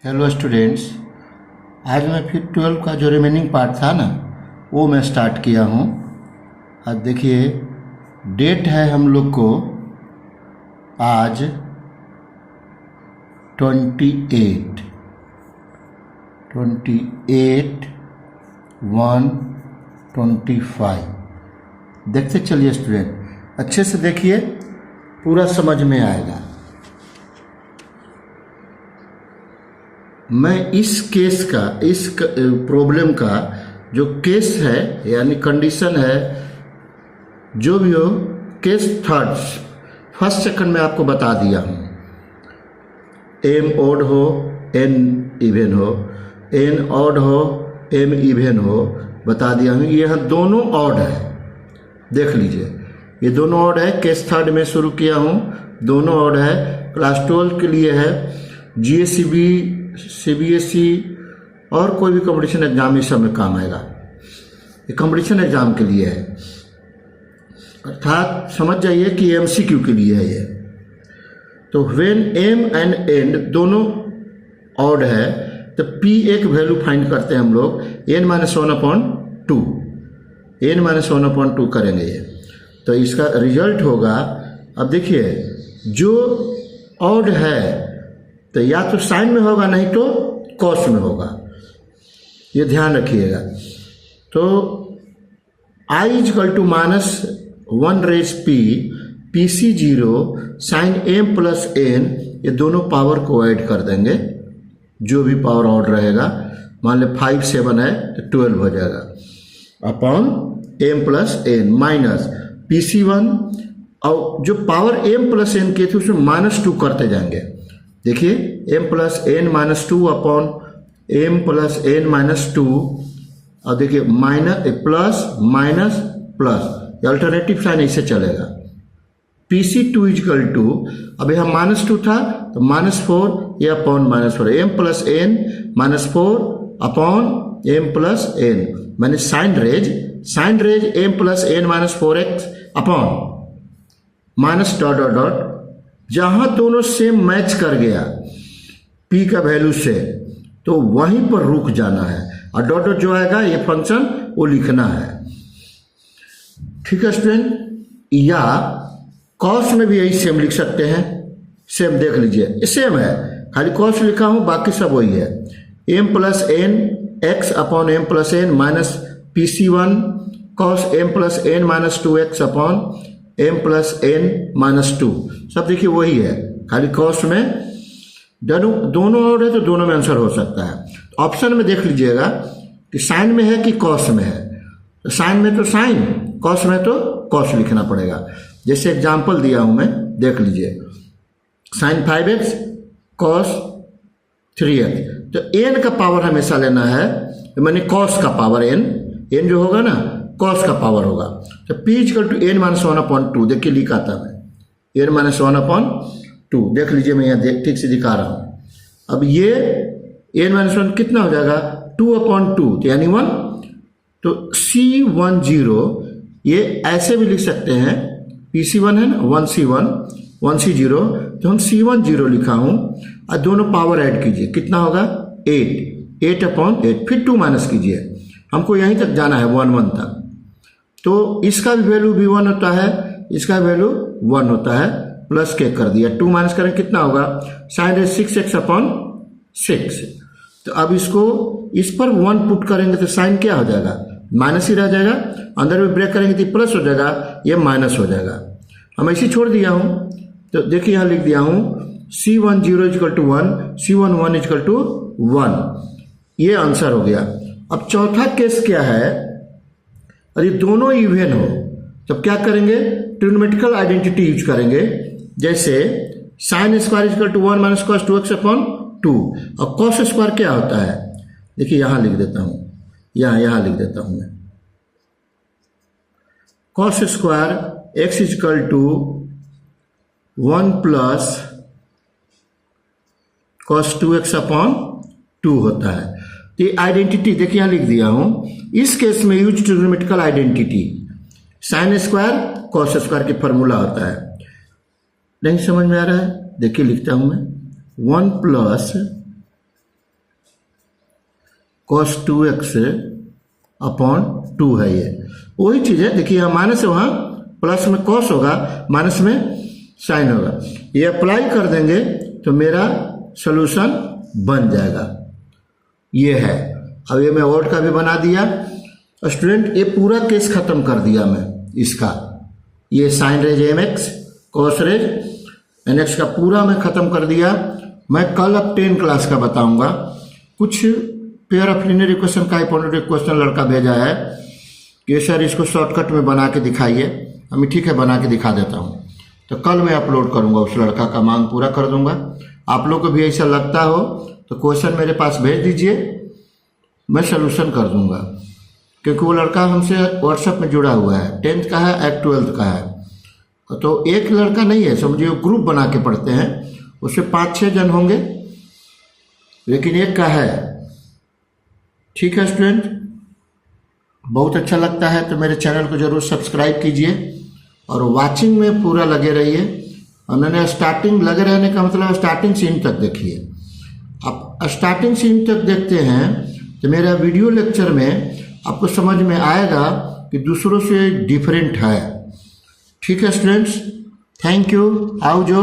Hello students, आज मैं फिर 12 का जो रिमेनिंग पार्ट था ना वो मैं स्टार्ट किया हूँ। आज देखिए डेट है हम लोग को आज 28/1/25। देखते चलिए स्टूडेंट, अच्छे से देखिए, पूरा समझ में आएगा। मैं इस केस का, इस प्रॉब्लम का जो केस है यानी कंडीशन है, जो भी हो, केस फर्स्ट सेकंड में आपको बता दिया हूँ। एम ऑड हो एन इवन हो, एन ऑड हो एम इवन हो, बता दिया हूँ। ये यहाँ दोनों ऑड है, देख लीजिए, ये दोनों ऑड है। केस थर्ड में शुरू किया हूँ, दोनों ऑड है। क्लास 12 के लिए है। GSCB, CBSE और कोई भी कंपटीशन एग्जाम इस सब में काम आएगा। ये कंपटीशन एग्जाम के लिए है, अर्थात समझ जाइए कि MCQ के लिए है ये। तो व्हेन m एंड एंड दोनों ऑड है तो P एक वैल्यू फाइंड करते हैं हम लोग, n-1/2, n-1/2 करेंगे ये। तो इसका रिजल्ट होगा, अब देखिए, जो ऑड है तो या तो साइन में होगा, नहीं तो कॉस में होगा, ये ध्यान रखिएगा। तो I = -1 PC 0 sign m + n, ये दोनों पावर को ऐड कर देंगे, जो भी पावर ऑड रहेगा। मान ले 5 7 है तो 12 हो जाएगा, upon m + n minus PC1, और जो पावर m + n के थे उसमें -2 करते जाएंगे। देखिए m + n-2 upon m + n-2, और देखिए plus minus plus, alternative sign ऐसे चलेगा। PC2 = अब यहाँ -2 था तो -4, ये upon -4, m + n-4 upon m + n, मैंने sine raise m + n-4x upon minus dot dot dot, जहां दोनों सेम मैच कर गया P का वैल्यू से, तो वहीं पर रुक जाना है, और डॉट डॉट जो आएगा ये फंक्शन वो लिखना है। ठीक है स्टूडेंट, या कॉस में भी यही सेम लिख सकते हैं। सेम देख लीजिए, सेम है, खाली कॉस लिखा हूं, बाकी सब वही है। m + n x upon m + n minus PC1 cos m + n-2x upon m + n-2, सब देखिए वही है, खाली कॉस में दोनों ऑड है तो दोनों में आंसर हो सकता है। ऑप्शन में देख लीजिएगा कि साइन में है कि कॉस में है, तो साइन में तो साइन, कॉस में तो कॉस लिखना पड़ेगा। जैसे एग्जांपल दिया हूं मैं, देख लीजिए, साइन 5x cos 3x, तो n का पावर हमेशा लेना है, तो मैंने कॉस का पावर n जो होगा ना, कॉस का पावर होगा। तो P = n-1/2, देखिए लिखा था मैं, n-1/2, देख लीजिए, मैं यहाँ ठीक से दिखा रहा हूँ। अब ये n-1 कितना हो जाएगा, 2/2, तो यानी 1, तो C10, ये ऐसे भी लिख सकते हैं, PC1 है ना, 1C1 1C0, तो हम C10 लिखा हूँ, और दोनों पावर ऐड कीजिए, कितना होगा 8/8, फिर 2 माइनस कीजिए, हमको यहीं तक जाना है 1 1 तक। तो इसका भी वैल्यू भी 1 होता है, इसका वैल्यू 1 होता है, प्लस के कर दिया, 2 माइनस करें कितना होगा, साइन 6x अपॉन 6। तो अब इसको इस पर 1 पुट करेंगे तो साइन क्या हो जाएगा, माइनस ही रह जाएगा, अंदर में ब्रेक करेंगे तो प्लस हो जाएगा, ये माइनस हो जाएगा। हम ऐसे छोड़ दिया हूं, तो देखिए यहाँ लिख दिया हूं C10 = 1, C11 = 1, ये आंसर हो गया। अब चौथा केस क्या है, यदि दोनों इवन हो तब क्या करेंगे, ट्रिग्नोमेट्रिकल आइडेंटिटी यूज करेंगे। जैसे sin² = 1 - cos 2x अपॉन 2, और cos स्क्वायर क्या होता है, देखिए यहां लिख देता हूं, यहां लिख देता हूं मैं, cos square x = 1 + cos 2x upon 2 होता है। तो ये आइडेंटिटी देखिए यहां लिख दिया हूं, इस केस में use trigonometrical identity, sin² cos square की फॉर्मूला होता है। नहीं समझ में आ रहा है, देखिए लिखता हूं मैं, 1 + cos 2x अपॉन 2 है। ये वही चीज़ है, देखिए यहाँ माइनस है, वहाँ प्लस में cos होगा, माइनस में साइन होगा। ये अप्लाई कर देंगे तो मेरा सोल्यूशन बन जाएगा। ये है, अब ये मैं वर्ड का भी बना दिया। स्टूडेंट ये पूरा केस खत्म कर दिया मैं इसका, ये sine raise m x cos raise n x का पूरा मैं खत्म कर दिया। मैं कल अब 10 क्लास का बताऊंगा। कुछ पेयर ऑफ लीनियर इक्वेशन का इंपॉर्टेंट क्वेश्चन लड़का भेजा है कि सर इसको शॉर्टकट में बना के दिखाइए। हम ठीक है बना के दिखा देता हूँ, तो कल मैं अपलोड करूँगा, उस लड़का का मांग पूरा कर दूंगा। आप लोग को भी ऐसा लगता हो तो क्वेश्चन मेरे पास भेज दीजिए, मैं सलूशन कर दूंगा, क्योंकि वो लड़का हमसे व्हाट्सएप में जुड़ा हुआ है, 10th का है, एक 12th का है। तो एक लड़का नहीं है, समझिए ग्रुप बना के पढ़ते हैं, उससे 5-6 जन होंगे, लेकिन एक का है। ठीक है स्टूडेंट, बहुत अच्छा लगता है तो मेरे चैनल को जरूर सब्सक्राइब कीजिए और वाचिंग में पूरा लगे रहिए। और मैंने स्टार्टिंग लगे रहने का मतलब स्टार्टिंग सीन तक देखिए। आप स्टार्टिंग सीन तक देखते हैं तो मेरा वीडियो लेक्चर में आपको समझ में आएगा कि दूसरों से डिफरेंट है। ठीक है स्टूडेंट्स, थैंक यू, आओ जो।